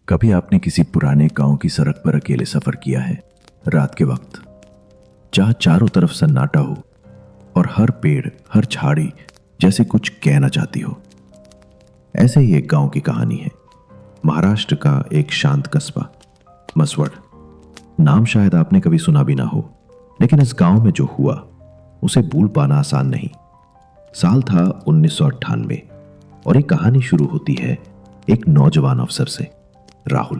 कभी आपने किसी पुराने गांव की सड़क पर अकेले सफर किया है, रात के वक्त, जहां चारों तरफ सन्नाटा हो और हर पेड़, हर झाड़ी जैसे कुछ कहना चाहती हो। ऐसे ही एक गांव की कहानी है, महाराष्ट्र का एक शांत कस्बा मसवड़। नाम शायद आपने कभी सुना भी ना हो, लेकिन इस गांव में जो हुआ उसे भूल पाना आसान नहीं। साल था 1998 और ये कहानी शुरू होती है एक नौजवान अफसर से, राहुल।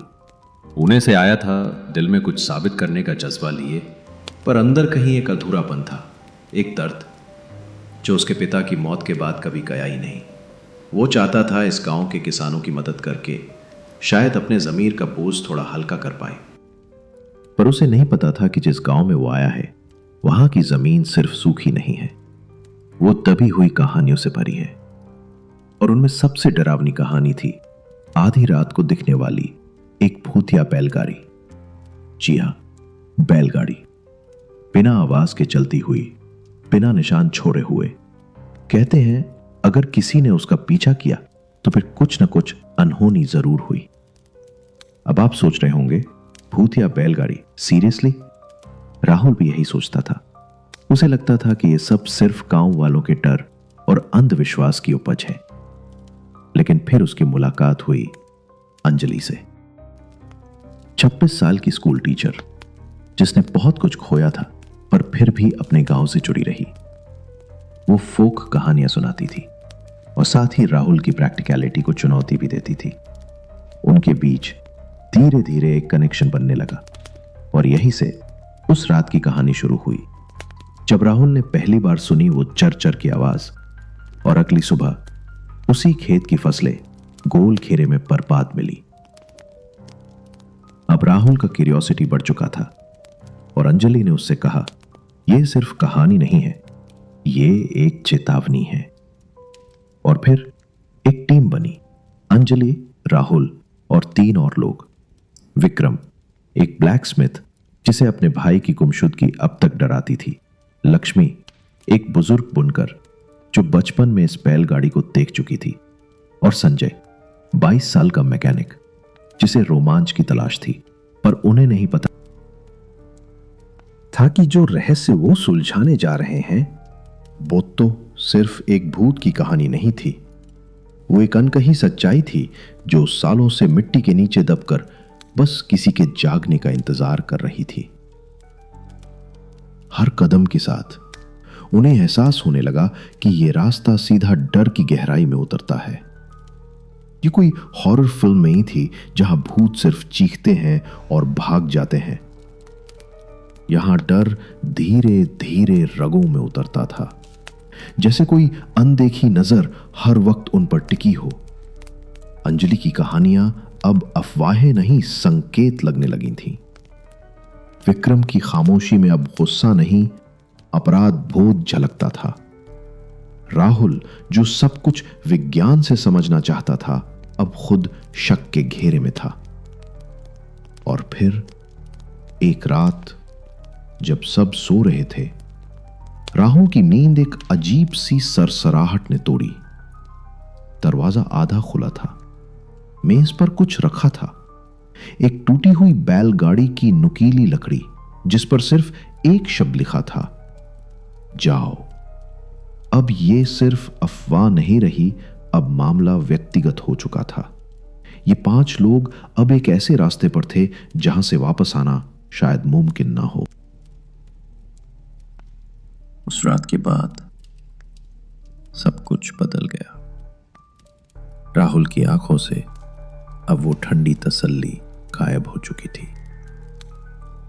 पुणे से आया था, दिल में कुछ साबित करने का जज्बा लिए, पर अंदर कहीं एक अधूरापन था, एक दर्द जो उसके पिता की मौत के बाद कभी गया ही नहीं। वो चाहता था इस गांव के किसानों की मदद करके शायद अपने ज़मीर का बोझ थोड़ा हल्का कर पाए। पर उसे नहीं पता था कि जिस गांव में वो आया है वहां की जमीन सिर्फ सूखी नहीं है, वो दबी हुई कहानियों से भरी है। और उनमें सबसे डरावनी कहानी थी आधी रात को दिखने वाली एक भूतिया बैलगाड़ी। जी हां, बैलगाड़ी, बिना आवाज के चलती हुई, बिना निशान छोड़े हुए। कहते हैं अगर किसी ने उसका पीछा किया तो फिर कुछ न कुछ अनहोनी जरूर हुई। अब आप सोच रहे होंगे, भूतिया बैलगाड़ी, सीरियसली? राहुल भी यही सोचता था। उसे लगता था कि यह सब सिर्फ गांव वालों के डर और अंधविश्वास की उपज है। लेकिन फिर उसकी मुलाकात हुई अंजलि से। 26 साल की स्कूल टीचर, जिसने बहुत कुछ खोया था पर फिर भी अपने गांव से जुड़ी रही। वो फोक कहानियां सुनाती थी और साथ ही राहुल की प्रैक्टिकलिटी को चुनौती भी देती थी। उनके बीच धीरे धीरे एक कनेक्शन बनने लगा और यहीं से उस रात की कहानी शुरू हुई जब राहुल ने पहली बार सुनी वो चर की आवाज, और अगली सुबह उसी खेत की फसलें गोल घेरे में बर्बाद मिली। अब राहुल का क्यूरियोसिटी बढ़ चुका था और अंजलि ने उससे कहा, यह सिर्फ कहानी नहीं है, ये एक चेतावनी है। और फिर एक टीम बनी, अंजलि, राहुल और 3 और लोग। विक्रम, एक ब्लैक स्मिथ जिसे अपने भाई की गुमशुदगी अब तक डराती थी। लक्ष्मी, एक बुजुर्ग बुनकर जो बचपन में इस बैलगाड़ी को देख चुकी थी। और संजय, 22 साल का मैकेनिक जिसे रोमांच की तलाश थी, पर उन्हें नहीं पता था कि जो रहस्य वो सुलझाने जा रहे हैं वो तो सिर्फ एक भूत की कहानी नहीं थी। वो एक अनकही सच्चाई थी जो सालों से मिट्टी के नीचे दबकर बस किसी के जागने का इंतजार कर रही थी। हर कदम के साथ उन्हें एहसास होने लगा कि यह रास्ता सीधा डर की गहराई में उतरता है। ये कोई हॉरर फिल्म नहीं थी जहां भूत सिर्फ चीखते हैं और भाग जाते हैं। यहां डर धीरे धीरे रगों में उतरता था, जैसे कोई अनदेखी नजर हर वक्त उन पर टिकी हो। अंजलि की कहानियां अब अफवाहें नहीं, संकेत लगने लगी थीं। विक्रम की खामोशी में अब गुस्सा नहीं, अपराध बोध झलकता था। राहुल, जो सब कुछ विज्ञान से समझना चाहता था, अब खुद शक के घेरे में था। और फिर एक रात जब सब सो रहे थे, राहुल की नींद एक अजीब सी सरसराहट ने तोड़ी। दरवाजा आधा खुला था, मेज पर कुछ रखा था, एक टूटी हुई बैलगाड़ी की नुकीली लकड़ी जिस पर सिर्फ एक शब्द लिखा था, जाओ। अब यह सिर्फ अफवाह नहीं रही, अब मामला व्यक्तिगत हो चुका था। ये 5 लोग अब एक ऐसे रास्ते पर थे जहां से वापस आना शायद मुमकिन ना हो। उस रात के बाद सब कुछ बदल गया। राहुल की आंखों से अब वो ठंडी तसल्ली गायब हो चुकी थी।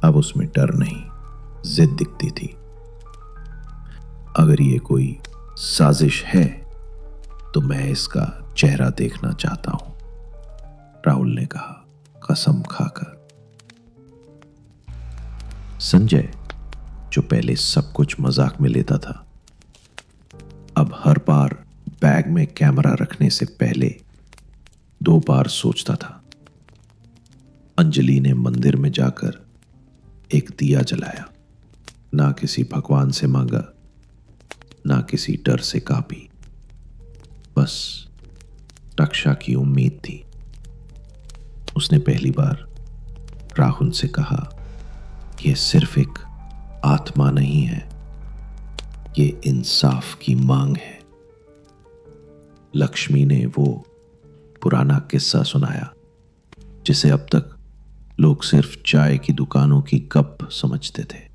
अब उसमें डर नहीं, जिद दिखती थी। अगर ये कोई साजिश है तो मैं इसका चेहरा देखना चाहता हूं, राहुल ने कहा, कसम खाकर। संजय, जो पहले सब कुछ मजाक में लेता था, अब हर बार बैग में कैमरा रखने से पहले 2 बार सोचता था। अंजलि ने मंदिर में जाकर एक दिया जलाया, ना किसी भगवान से मांगा, ना किसी डर से कापी, बस रक्षा की उम्मीद थी। उसने पहली बार राहुल से कहा, यह सिर्फ एक आत्मा नहीं है, ये इंसाफ की मांग है। लक्ष्मी ने वो पुराना किस्सा सुनाया जिसे अब तक लोग सिर्फ चाय की दुकानों की गप समझते थे।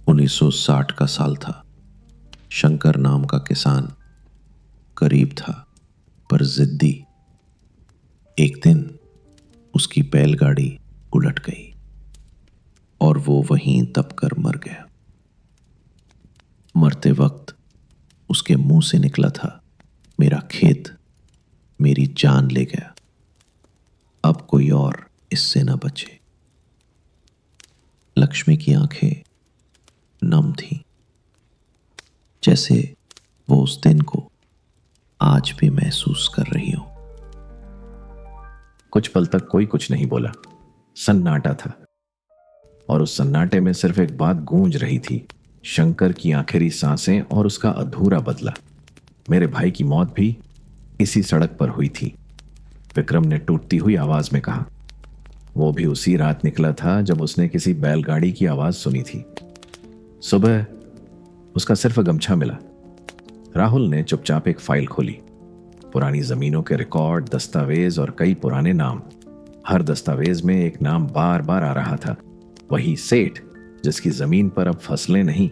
1960 का साल था। शंकर नाम का किसान गरीब था पर जिद्दी। एक दिन उसकी बैलगाड़ी उलट गई और वो वहीं दबकर मर गया। मरते वक्त उसके मुंह से निकला था, मेरा खेत मेरी जान ले गया, अब कोई और इससे न बचे। लक्ष्मी की आंखें नम थीं, जैसे वो उस दिन को आज भी महसूस कर रही हो। कुछ पल तक कोई कुछ नहीं बोला। सन्नाटा था और उस सन्नाटे में सिर्फ एक बात गूंज रही थी, शंकर की आखिरी सांसें और उसका अधूरा बदला। मेरे भाई की मौत भी इसी सड़क पर हुई थी, विक्रम ने टूटती हुई आवाज में कहा। वो भी उसी रात निकला था जब उसने किसी बैलगाड़ी की आवाज सुनी थी। सुबह उसका सिर्फ गमछा मिला। राहुल ने चुपचाप एक फाइल खोली। पुरानी जमीनों के रिकॉर्ड, दस्तावेज और कई पुराने नाम। हर दस्तावेज में एक नाम बार बार आ रहा था, वही सेठ जिसकी जमीन पर अब फसलें नहीं,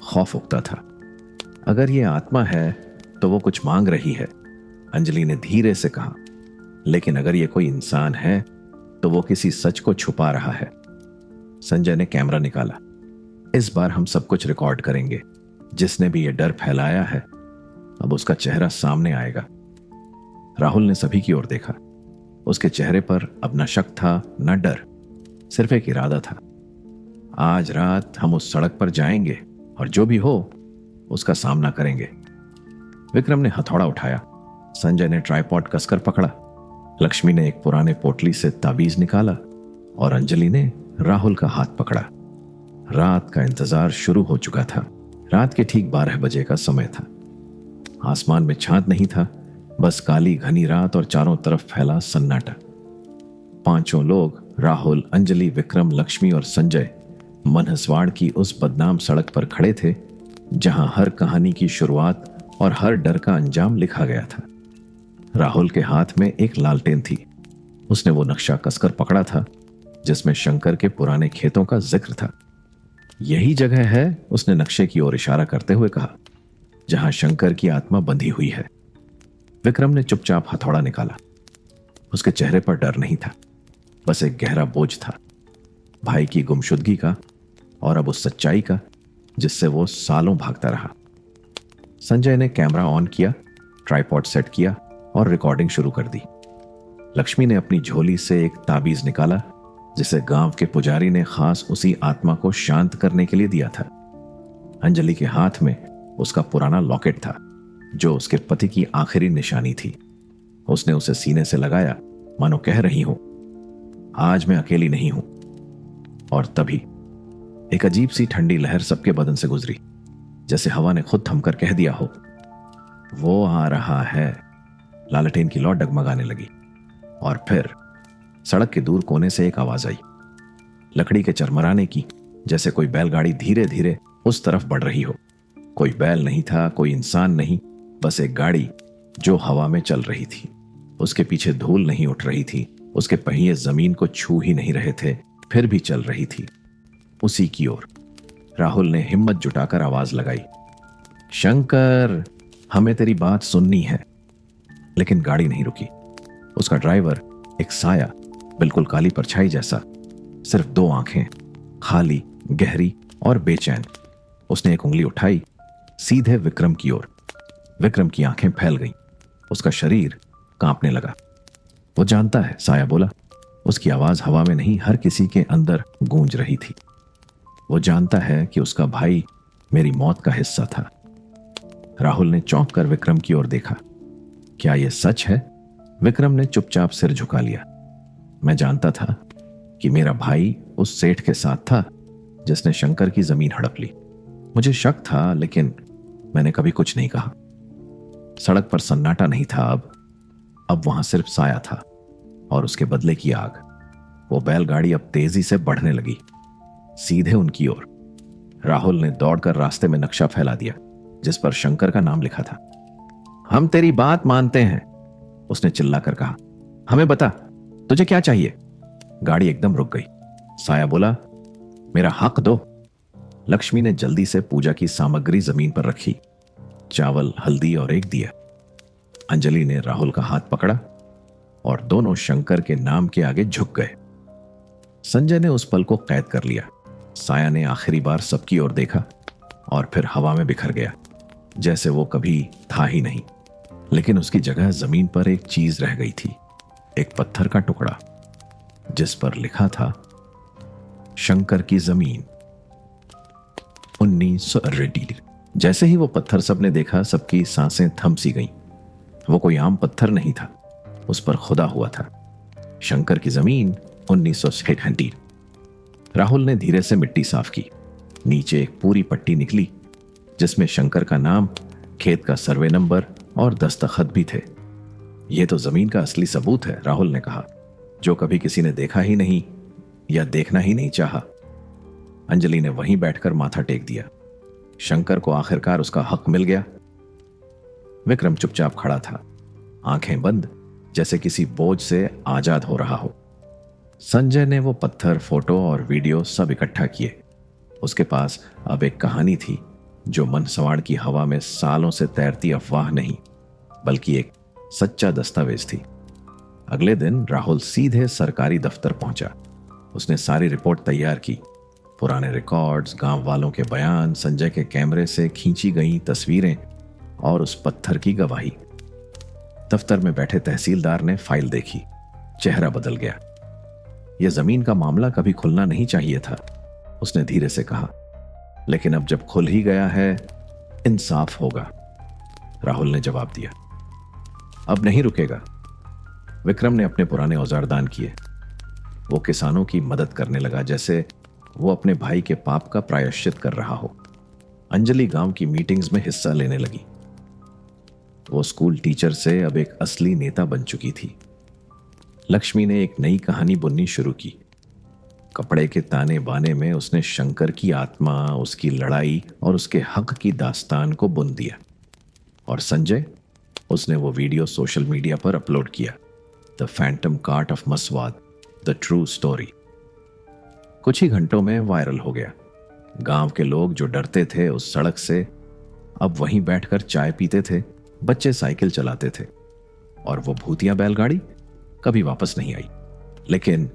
खौफ उगता था। अगर ये आत्मा है तो वो कुछ मांग रही है, अंजलि ने धीरे से कहा। लेकिन अगर ये कोई इंसान है तो वो किसी सच को छुपा रहा है। संजय ने कैमरा निकाला। इस बार हम सब कुछ रिकॉर्ड करेंगे। जिसने भी ये डर फैलाया है अब उसका चेहरा सामने आएगा। राहुल ने सभी की ओर देखा। उसके चेहरे पर अब न शक था न डर, सिर्फ एक इरादा था। आज रात हम उस सड़क पर जाएंगे और जो भी हो उसका सामना करेंगे। विक्रम ने हथौड़ा उठाया। संजय ने ट्राइपॉड कसकर पकड़ा। लक्ष्मी ने एक पुराने पोटली से ताबीज निकाला और अंजलि ने राहुल का हाथ पकड़ा। रात का इंतजार शुरू हो चुका था। रात के ठीक 12 बजे का समय था। आसमान में चांद नहीं था, बस काली घनी रात और चारों तरफ फैला सन्नाटा। पांचों लोग, राहुल, अंजलि, विक्रम, लक्ष्मी और संजय, मनहसवाड़ की उस बदनाम सड़क पर खड़े थे जहां हर कहानी की शुरुआत और हर डर का अंजाम लिखा गया था। राहुल के हाथ में एक लालटेन थी। उसने वो नक्शा कसकर पकड़ा था जिसमें शंकर के पुराने खेतों का जिक्र था। यही जगह है, उसने नक्शे की ओर इशारा करते हुए कहा, जहां शंकर की आत्मा बंधी हुई है। विक्रम ने चुपचाप हथौड़ा निकाला। उसके चेहरे पर डर नहीं था, बस एक गहरा बोझ था, भाई की गुमशुदगी का और अब उस सच्चाई का जिससे वो सालों भागता रहा। संजय ने कैमरा ऑन किया, ट्राइपॉड सेट किया और रिकॉर्डिंग शुरू कर दी। लक्ष्मी ने अपनी झोली से एक ताबीज निकाला जिसे गांव के पुजारी ने खास उसी आत्मा को शांत करने के लिए दिया था। अंजलि के हाथ में उसका पुराना लॉकेट था जो उसके पति की आखिरी निशानी थी। उसने उसे सीने से लगाया, मानो कह रही हो, आज मैं अकेली नहीं हूं। और तभी एक अजीब सी ठंडी लहर सबके बदन से गुजरी, जैसे हवा ने खुद थमकर कह दिया हो, वो आ रहा है। लालटेन की लौ डगमगाने लगी और फिर सड़क के दूर कोने से एक आवाज आई, लकड़ी के चरमराने की, जैसे कोई बैलगाड़ी धीरे धीरे उस तरफ बढ़ रही हो। कोई बैल नहीं था, कोई इंसान नहीं, बस एक गाड़ी जो हवा में चल रही थी। उसके पीछे धूल नहीं उठ रही थी, उसके पहिए जमीन को छू ही नहीं रहे थे, फिर भी चल रही थी उसी की ओर। राहुल ने हिम्मत जुटाकर आवाज लगाई, शंकर, हमें तेरी बात सुननी है। लेकिन गाड़ी नहीं रुकी। उसका ड्राइवर एक साया, बिल्कुल काली परछाई जैसा, सिर्फ 2 आंखें, खाली, गहरी और बेचैन। उसने एक उंगली उठाई, सीधे विक्रम की ओर। विक्रम की आंखें फैल गईं, उसका शरीर कांपने लगा। वो जानता है, साया बोला। उसकी आवाज हवा में नहीं, हर किसी के अंदर गूंज रही थी। वो जानता है कि उसका भाई मेरी मौत का हिस्सा था। राहुल ने चौंक कर विक्रम की ओर देखा। क्या यह सच है? विक्रम ने चुपचाप सिर झुका लिया। मैं जानता था कि मेरा भाई उस सेठ के साथ था जिसने शंकर की जमीन हड़प ली। मुझे शक था, लेकिन मैंने कभी कुछ नहीं कहा। सड़क पर सन्नाटा नहीं था अब वहां सिर्फ साया था, और उसके बदले की आग। वो बैलगाड़ी अब तेजी से बढ़ने लगी, सीधे उनकी ओर। राहुल ने दौड़कर रास्ते में नक्शा फैला दिया जिस पर शंकर का नाम लिखा था। हम तेरी बात मानते हैं, उसने चिल्लाकर कहा। हमें बता, तुझे क्या चाहिए? गाड़ी एकदम रुक गई। साया बोला, मेरा हक दो। लक्ष्मी ने जल्दी से पूजा की सामग्री जमीन पर रखी, चावल, हल्दी और एक दिया। अंजलि ने राहुल का हाथ पकड़ा और दोनों शंकर के नाम के आगे झुक गए। संजय ने उस पल को कैद कर लिया। साया ने आखिरी बार सबकी ओर देखा और फिर हवा में बिखर गया, जैसे वो कभी था ही नहीं। लेकिन उसकी जगह जमीन पर एक चीज रह गई थी, एक पत्थर का टुकड़ा जिस पर लिखा था शंकर की जमीन 1980। जैसे ही वो पत्थर सबने देखा, सबकी सांसें थम सी गईं। वो कोई आम पत्थर नहीं था, उस पर खुदा हुआ था शंकर की जमीन 1980। राहुल ने धीरे से मिट्टी साफ की। नीचे एक पूरी पट्टी निकली जिसमें शंकर का नाम, खेत का सर्वे नंबर और दस्तखत भी थे। यह तो जमीन का असली सबूत है, राहुल ने कहा, जो कभी किसी ने देखा ही नहीं या देखना ही नहीं चाहा। अंजलि ने वहीं बैठकर माथा टेक दिया। शंकर को आखिरकार उसका हक मिल गया। विक्रम चुपचाप खड़ा था, आंखें बंद, जैसे किसी बोझ से आजाद हो रहा हो। संजय ने वो पत्थर, फोटो और वीडियो सब इकट्ठा किए। उसके पास अब एक कहानी थी जो मनसवाड़ की हवा में सालों से तैरती अफवाह नहीं, बल्कि एक सच्चा दस्तावेज थी। अगले दिन राहुल सीधे सरकारी दफ्तर पहुंचा। उसने सारी रिपोर्ट तैयार की, पुराने रिकॉर्ड्स, गांव वालों के बयान, संजय के कैमरे से खींची गई तस्वीरें और उस पत्थर की गवाही। दफ्तर में बैठे तहसीलदार ने फाइल देखी, चेहरा बदल गया। यह जमीन का मामला कभी खुलना नहीं चाहिए था, उसने धीरे से कहा, लेकिन अब जब खुल ही गया है, इंसाफ होगा। राहुल ने जवाब दिया, अब नहीं रुकेगा। विक्रम ने अपने पुराने औजार दान किए। वो किसानों की मदद करने लगा जैसे वो अपने भाई के पाप का प्रायश्चित कर रहा हो। अंजलि गांव की मीटिंग्स में हिस्सा लेने लगी। वो स्कूल टीचर से अब एक असली नेता बन चुकी थी। लक्ष्मी ने एक नई कहानी बुननी शुरू की। कपड़े के ताने बाने में उसने शंकर की आत्मा, उसकी लड़ाई और उसके हक की दास्तान को बुन दिया। और संजय, उसने वो वीडियो सोशल मीडिया पर अपलोड किया, the phantom cart of Maswad, the true story. कुछ ही घंटों में वायरल हो गया। गांव के लोग जो डरते थे उस सड़क से, अब वहीं बैठकर चाय पीते थे, बच्चे साइकिल चलाते थे, और वो भूतिया बैलगाड़ी कभी वापस नहीं आई। लेकिन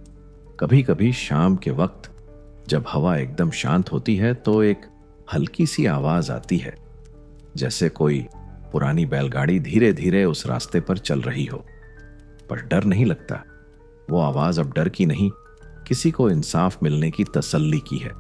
कभी कभी शाम के वक्त जब हवा एकदम शांत होती है तो एक हल्की सी आवाज आती है, जैसे कोई पुरानी बैलगाड़ी धीरे धीरे उस रास्ते पर चल रही हो। पर डर नहीं लगता। वो आवाज अब डर की नहीं, किसी को इंसाफ मिलने की तसल्ली की है।